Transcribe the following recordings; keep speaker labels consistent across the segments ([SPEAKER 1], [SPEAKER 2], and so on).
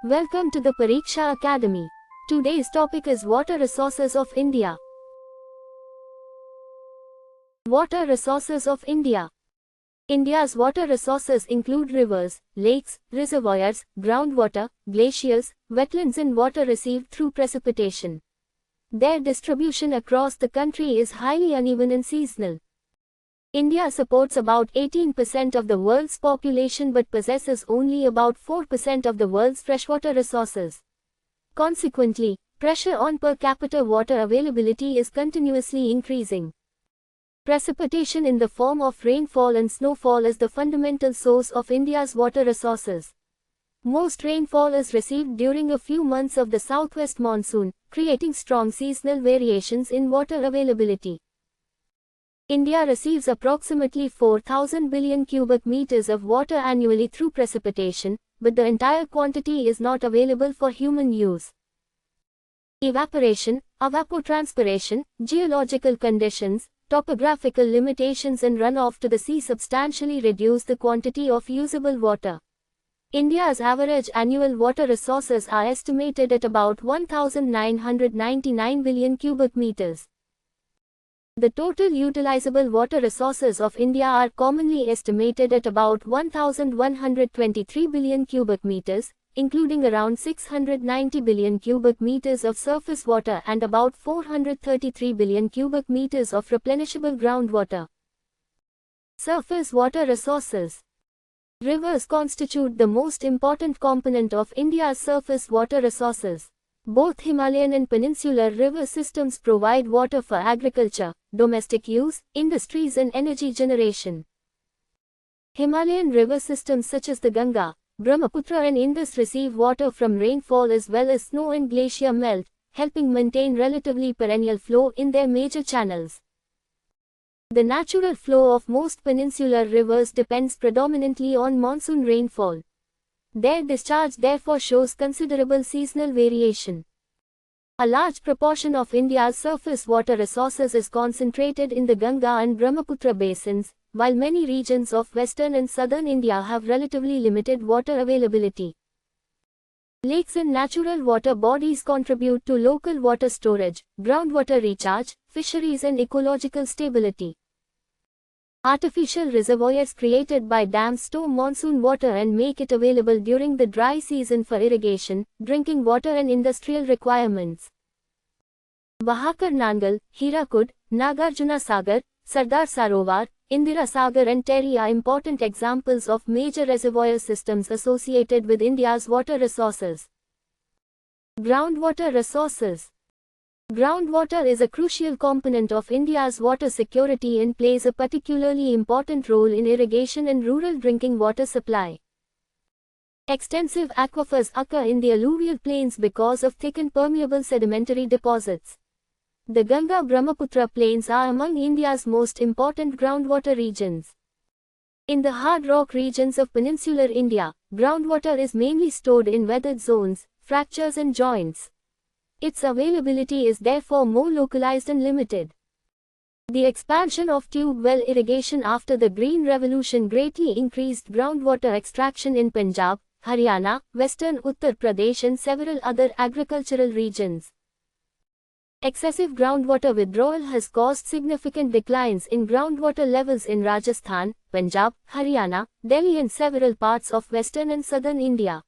[SPEAKER 1] Welcome to the Pariksha Academy. Today's topic is Water Resources of India. Water Resources of India. India's water resources include rivers, lakes, reservoirs, groundwater, glaciers, wetlands and water received through precipitation. Their distribution across the country is highly uneven and seasonal. India supports about 18% of the world's population but possesses only about 4% of the world's freshwater resources. Consequently, pressure on per capita water availability is continuously increasing. Precipitation in the form of rainfall and snowfall is the fundamental source of India's water resources. Most rainfall is received during a few months of the southwest monsoon, creating strong seasonal variations in water availability. India receives approximately 4,000 billion cubic meters of water annually through precipitation, but the entire quantity is not available for human use. Evaporation, evapotranspiration, geological conditions, topographical limitations and runoff to the sea substantially reduce the quantity of usable water. India's average annual water resources are estimated at about 1,999 billion cubic meters. The total utilizable water resources of India are commonly estimated at about 1,123 billion cubic meters, including around 690 billion cubic meters of surface water and about 433 billion cubic meters of replenishable groundwater. Surface water resources. Rivers constitute the most important component of India's surface water resources. Both Himalayan and peninsular river systems provide water for agriculture, domestic use, industries and energy generation. Himalayan river systems such as the Ganga, Brahmaputra and Indus receive water from rainfall as well as snow and glacier melt, helping maintain relatively perennial flow in their major channels. The natural flow of most peninsular rivers depends predominantly on monsoon rainfall. Their discharge therefore shows considerable seasonal variation. A large proportion of India's surface water resources is concentrated in the Ganga and Brahmaputra basins, while many regions of western and southern India have relatively limited water availability. Lakes and natural water bodies contribute to local water storage, groundwater recharge, fisheries and ecological stability. Artificial reservoirs created by dams store monsoon water and make it available during the dry season for irrigation, drinking water and industrial requirements. Bahakarnangal, Hirakud, Nagarjuna Sagar, Sardar Sarovar, Indira Sagar and Terry are important examples of major reservoir systems associated with India's water resources. Groundwater resources. Groundwater is a crucial component of India's water security and plays a particularly important role in irrigation and rural drinking water supply. Extensive aquifers occur in the alluvial plains because of thick and permeable sedimentary deposits. The Ganga-Brahmaputra plains are among India's most important groundwater regions. In the hard rock regions of peninsular India, groundwater is mainly stored in weathered zones, fractures and joints. Its availability is therefore more localized and limited. The expansion of tube well irrigation after the Green Revolution greatly increased groundwater extraction in Punjab, Haryana, western Uttar Pradesh and several other agricultural regions. Excessive groundwater withdrawal has caused significant declines in groundwater levels in Rajasthan, Punjab, Haryana, Delhi and several parts of western and southern India.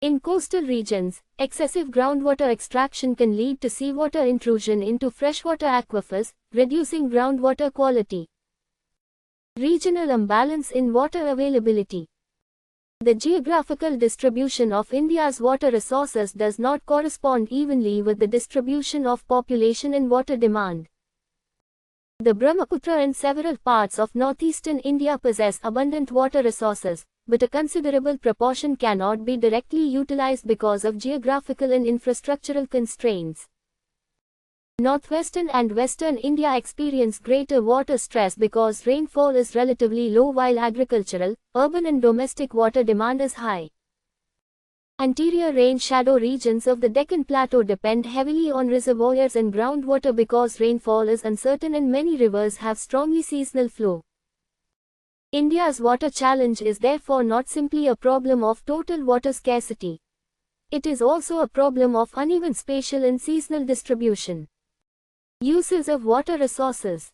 [SPEAKER 1] In coastal regions, excessive groundwater extraction can lead to seawater intrusion into freshwater aquifers, reducing groundwater quality. Regional imbalance in water availability. The geographical distribution of India's water resources does not correspond evenly with the distribution of population and water demand. The Brahmaputra and several parts of northeastern India possess abundant water resources, but a considerable proportion cannot be directly utilized because of geographical and infrastructural constraints. Northwestern and western India experience greater water stress because rainfall is relatively low while agricultural, urban and domestic water demand is high. Anterior rain shadow regions of the Deccan Plateau depend heavily on reservoirs and groundwater because rainfall is uncertain and many rivers have strongly seasonal flow. India's water challenge is therefore not simply a problem of total water scarcity. It is also a problem of uneven spatial and seasonal distribution. Uses of water resources.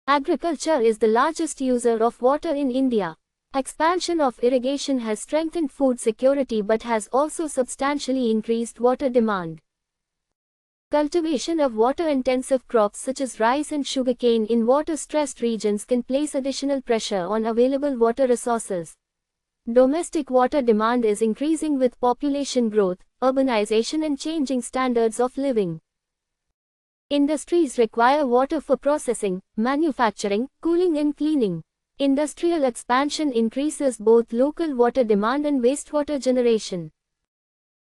[SPEAKER 1] Agriculture is the largest user of water in India. Expansion of irrigation has strengthened food security but has also substantially increased water demand. Cultivation of water-intensive crops such as rice and sugarcane in water-stressed regions can place additional pressure on available water resources. Domestic water demand is increasing with population growth, urbanization and changing standards of living. Industries require water for processing, manufacturing, cooling and cleaning. Industrial expansion increases both local water demand and wastewater generation.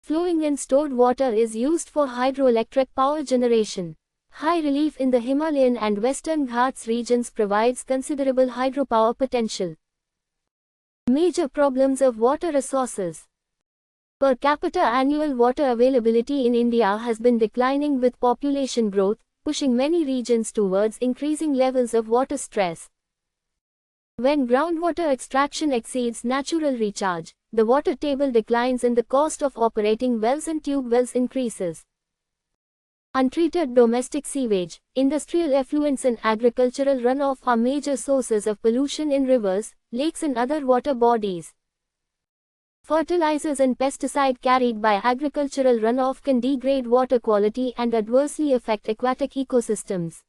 [SPEAKER 1] Flowing and stored water is used for hydroelectric power generation. High relief in the Himalayan and Western Ghats regions provides considerable hydropower potential. Major problems of water resources. Per capita annual water availability in India has been declining with population growth, pushing many regions towards increasing levels of water stress. When groundwater extraction exceeds natural recharge, the water table declines and the cost of operating wells and tube wells increases. Untreated domestic sewage, industrial effluents and agricultural runoff are major sources of pollution in rivers, lakes and other water bodies. Fertilizers and pesticide carried by agricultural runoff can degrade water quality and adversely affect aquatic ecosystems.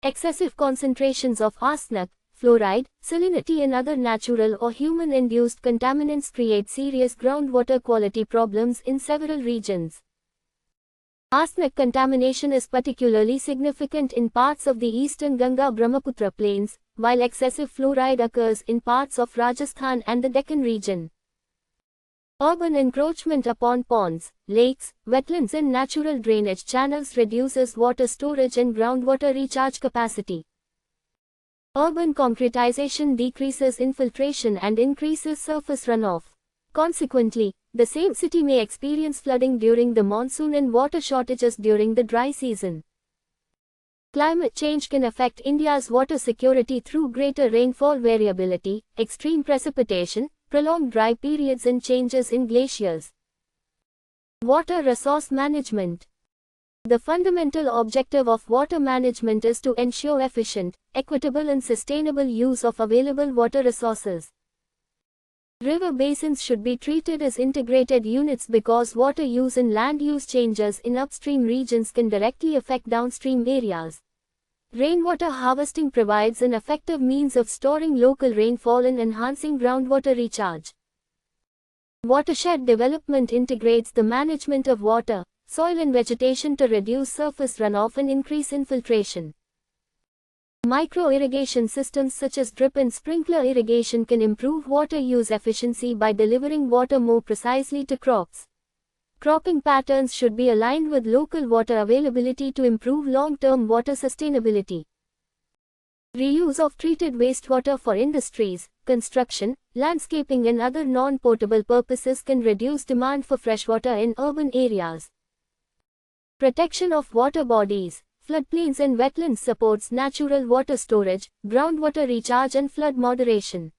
[SPEAKER 1] Excessive concentrations of arsenic, fluoride, salinity and other natural or human-induced contaminants create serious groundwater quality problems in several regions. Arsenic contamination is particularly significant in parts of the eastern Ganga-Brahmaputra plains, while excessive fluoride occurs in parts of Rajasthan and the Deccan region. Urban encroachment upon ponds, lakes, wetlands and natural drainage channels reduces water storage and groundwater recharge capacity. Urban concretization decreases infiltration and increases surface runoff. Consequently, the same city may experience flooding during the monsoon and water shortages during the dry season. Climate change can affect India's water security through greater rainfall variability, extreme precipitation, prolonged dry periods and changes in glaciers. Water resource management. The fundamental objective of water management is to ensure efficient, equitable and sustainable use of available water resources. River basins should be treated as integrated units because water use and land use changes in upstream regions can directly affect downstream areas. Rainwater harvesting provides an effective means of storing local rainfall and enhancing groundwater recharge. Watershed development integrates the management of water, soil and vegetation to reduce surface runoff and increase infiltration. Micro-irrigation systems such as drip and sprinkler irrigation can improve water use efficiency by delivering water more precisely to crops. Cropping patterns should be aligned with local water availability to improve long-term water sustainability. Reuse of treated wastewater for industries, construction, landscaping and other non-potable purposes can reduce demand for freshwater in urban areas. Protection of water bodies, floodplains and wetlands supports natural water storage, groundwater recharge and flood moderation.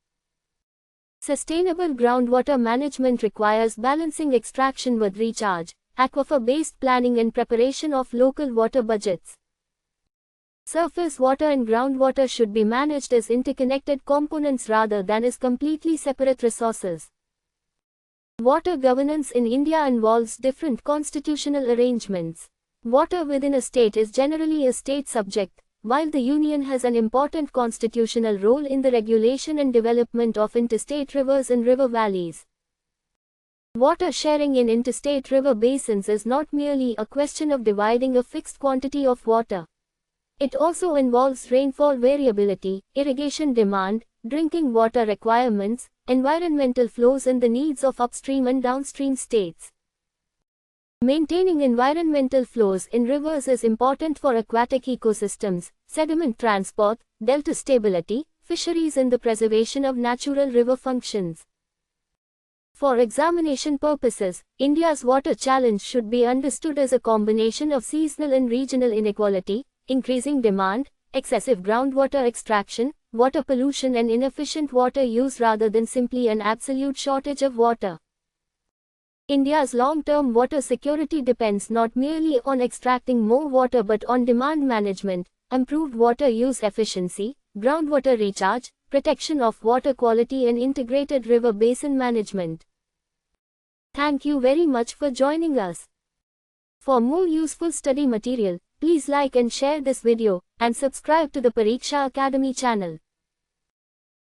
[SPEAKER 1] Sustainable groundwater management requires balancing extraction with recharge, aquifer-based planning and preparation of local water budgets. Surface water and groundwater should be managed as interconnected components rather than as completely separate resources. Water governance in India involves different constitutional arrangements. Water within a state is generally a state subject, while the Union has an important constitutional role in the regulation and development of interstate rivers and river valleys. Water sharing in interstate river basins is not merely a question of dividing a fixed quantity of water. It also involves rainfall variability, irrigation demand, drinking water requirements, environmental flows and the needs of upstream and downstream states. Maintaining environmental flows in rivers is important for aquatic ecosystems, sediment transport, delta stability, fisheries and the preservation of natural river functions. For examination purposes, India's water challenge should be understood as a combination of seasonal and regional inequality, increasing demand, excessive groundwater extraction, water pollution and inefficient water use rather than simply an absolute shortage of water. India's long-term water security depends not merely on extracting more water but on demand management, improved water use efficiency, groundwater recharge, protection of water quality and integrated river basin management. Thank you very much for joining us. For more useful study material, please like and share this video, and subscribe to the Pariksha Academy channel.